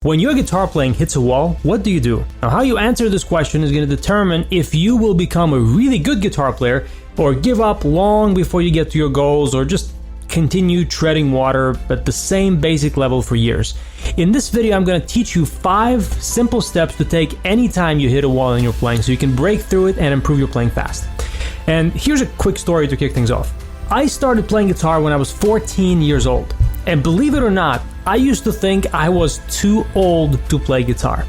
When your guitar playing hits a wall, what do you do? Now, how you answer this question is going to determine if you will become a really good guitar player or give up long before you get to your goals or just continue treading water at the same basic level for years. In this video, I'm going to teach you 5 simple steps to take anytime you hit a wall in your playing so you can break through it and improve your playing fast. And here's a quick story to kick things off. I started playing guitar when I was 14 years old. And believe it or not, I used to think I was too old to play guitar.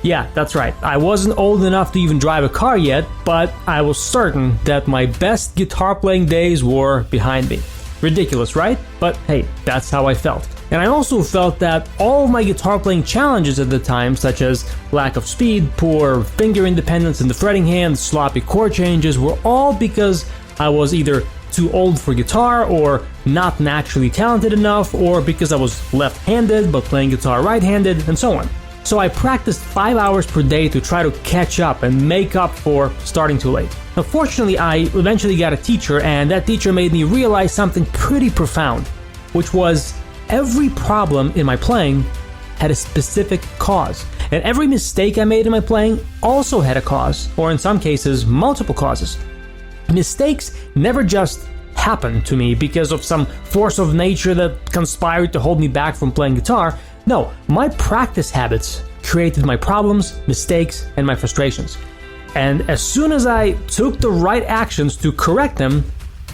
Yeah, that's right. I wasn't old enough to even drive a car yet, but I was certain that my best guitar playing days were behind me. Ridiculous, right? But hey, that's how I felt. And I also felt that all of my guitar playing challenges at the time, such as lack of speed, poor finger independence in the fretting hand, sloppy chord changes, were all because I was either too old for guitar or not naturally talented enough, or because I was left-handed but playing guitar right-handed, and so on. So I practiced 5 hours per day to try to catch up and make up for starting too late. Now, fortunately, I eventually got a teacher, and that teacher made me realize something pretty profound, which was every problem in my playing had a specific cause. And every mistake I made in my playing also had a cause, or in some cases, multiple causes. Mistakes never just happened to me because of some force of nature that conspired to hold me back from playing guitar. No, my practice habits created my problems, mistakes, and my frustrations. And as soon as I took the right actions to correct them,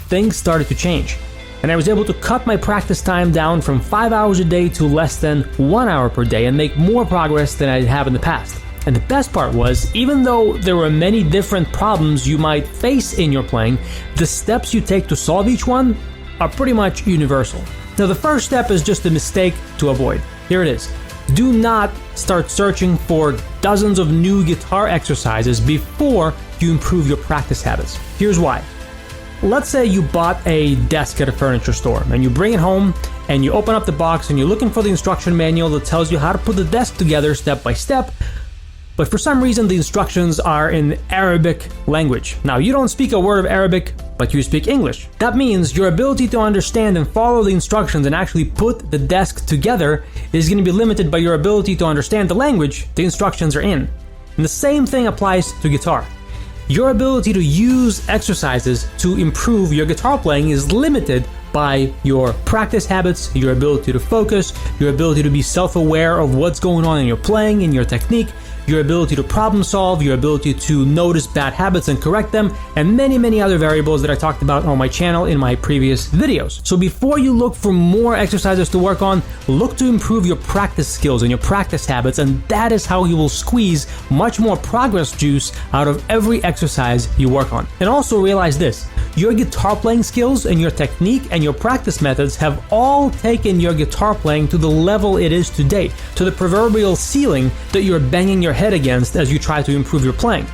things started to change. And I was able to cut my practice time down from 5 hours a day to less than 1 hour per day and make more progress than I have in the past. And the best part was, even though there were many different problems you might face in your playing, the steps you take to solve each one are pretty much universal. Now, the first step is just a mistake to avoid. Here it is. Do not start searching for dozens of new guitar exercises before you improve your practice habits. Here's why. Let's say you bought a desk at a furniture store and you bring it home and you open up the box and you're looking for the instruction manual that tells you how to put the desk together step by step. But for some reason, the instructions are in Arabic language. Now, you don't speak a word of Arabic, but you speak English. That means your ability to understand and follow the instructions and actually put the desk together is going to be limited by your ability to understand the language the instructions are in. And the same thing applies to guitar. Your ability to use exercises to improve your guitar playing is limited by your practice habits, your ability to focus, your ability to be self-aware of what's going on in your playing, in your technique, your ability to problem solve, your ability to notice bad habits and correct them, and many, many other variables that I talked about on my channel in my previous videos. So before you look for more exercises to work on, look to improve your practice skills and your practice habits, and that is how you will squeeze much more progress juice out of every exercise you work on. And also realize this, your guitar playing skills and your technique and your practice methods have all taken your guitar playing to the level it is today, to the proverbial ceiling that you're banging your head against as you try to improve your playing.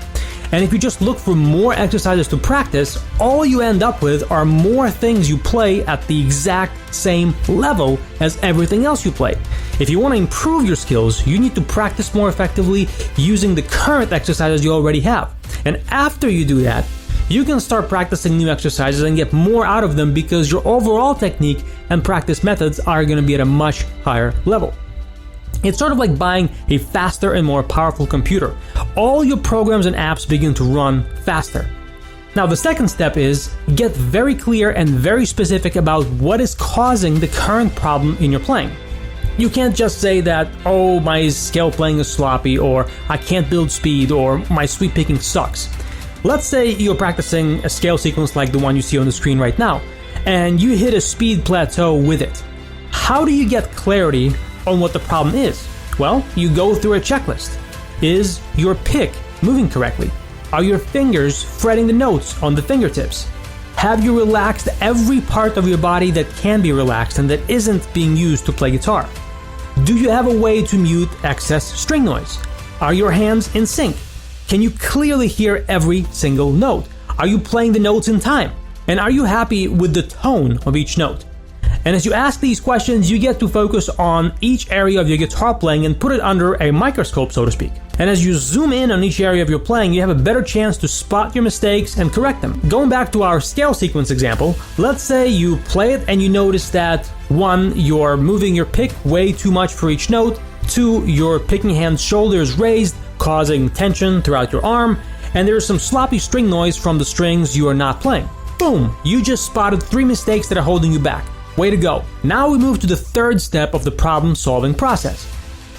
And if you just look for more exercises to practice, all you end up with are more things you play at the exact same level as everything else you play. If you want to improve your skills, you need to practice more effectively using the current exercises you already have. And after you do that, you can start practicing new exercises and get more out of them because your overall technique and practice methods are going to be at a much higher level. It's sort of like buying a faster and more powerful computer. All your programs and apps begin to run faster. Now, the second step is get very clear and very specific about what is causing the current problem in your playing. You can't just say that, oh, my scale playing is sloppy, or I can't build speed, or my sweep picking sucks. Let's say you're practicing a scale sequence like the one you see on the screen right now, and you hit a speed plateau with it. How do you get clarity on what the problem is? Well, you go through a checklist. Is your pick moving correctly? Are your fingers fretting the notes on the fingertips? Have you relaxed every part of your body that can be relaxed and that isn't being used to play guitar? Do you have a way to mute excess string noise? Are your hands in sync? Can you clearly hear every single note? Are you playing the notes in time? And are you happy with the tone of each note? And as you ask these questions, you get to focus on each area of your guitar playing and put it under a microscope, so to speak. And as you zoom in on each area of your playing, you have a better chance to spot your mistakes and correct them. Going back to our scale sequence example, let's say you play it and you notice that 1, you're moving your pick way too much for each note, 2, your picking hand's shoulder is raised, causing tension throughout your arm, and there is some sloppy string noise from the strings you are not playing. Boom! You just spotted 3 mistakes that are holding you back. Way to go! Now we move to the 3rd step of the problem-solving process.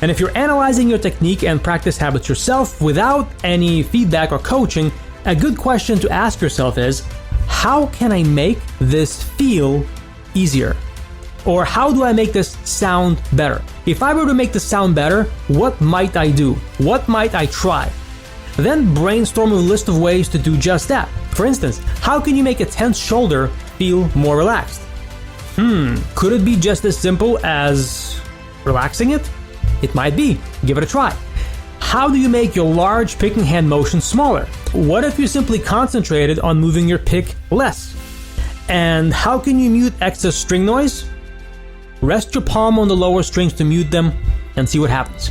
And if you're analyzing your technique and practice habits yourself without any feedback or coaching, a good question to ask yourself is, how can I make this feel easier? Or how do I make this sound better? If I were to make this sound better, what might I do? What might I try? Then brainstorm a list of ways to do just that. For instance, how can you make a tense shoulder feel more relaxed? Could it be just as simple as relaxing it? It might be. Give it a try. How do you make your large picking hand motion smaller? What if you simply concentrated on moving your pick less? And how can you mute excess string noise? Rest your palm on the lower strings to mute them and see what happens.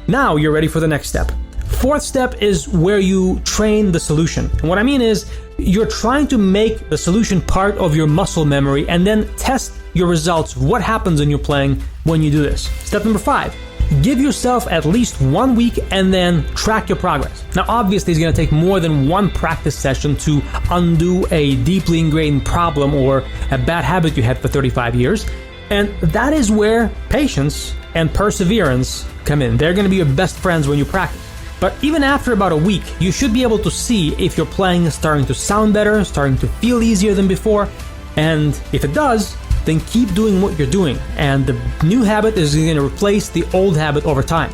Now you're ready for the next step. 4th step is where you train the solution. And what I mean is, you're trying to make the solution part of your muscle memory and then test your results, what happens in your playing when you do this. Step number 5, give yourself at least 1 week and then track your progress. Now obviously it's going to take more than one practice session to undo a deeply ingrained problem or a bad habit you had for 35 years. And that is where patience and perseverance come in. They're going to be your best friends when you practice. But even after about a week, you should be able to see if your playing is starting to sound better, starting to feel easier than before. And if it does, then keep doing what you're doing. And the new habit is going to replace the old habit over time.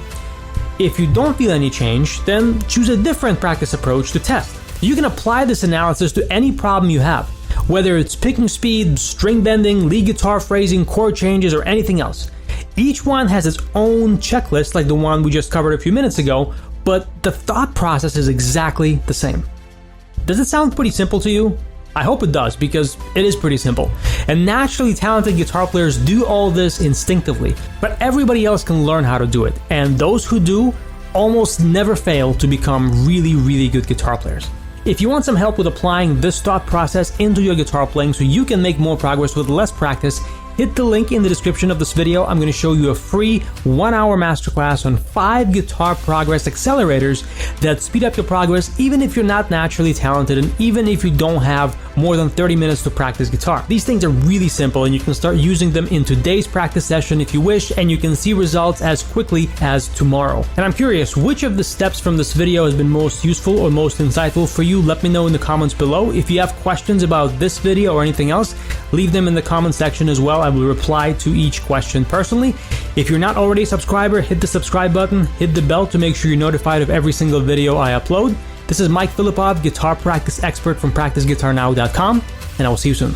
If you don't feel any change, then choose a different practice approach to test. You can apply this analysis to any problem you have, whether it's picking speed, string bending, lead guitar phrasing, chord changes, or anything else. Each one has its own checklist like the one we just covered a few minutes ago, but the thought process is exactly the same. Does it sound pretty simple to you? I hope it does, because it is pretty simple. And naturally talented guitar players do all this instinctively, but everybody else can learn how to do it. And those who do almost never fail to become really, really good guitar players. If you want some help with applying this thought process into your guitar playing so you can make more progress with less practice, hit the link in the description of this video. I'm going to show you a free 1-hour masterclass on 5 guitar progress accelerators that speed up your progress even if you're not naturally talented and even if you don't have more than 30 minutes to practice guitar. These things are really simple and you can start using them in today's practice session if you wish, and you can see results as quickly as tomorrow. And I'm curious, which of the steps from this video has been most useful or most insightful for you? Let me know in the comments below. If you have questions about this video or anything else, leave them in the comment section as well. I will reply to each question personally. If you're not already a subscriber, hit the subscribe button, hit the bell to make sure you're notified of every single video I upload. This is Mike Filipov, guitar practice expert from PracticeGuitarNow.com, and I will see you soon.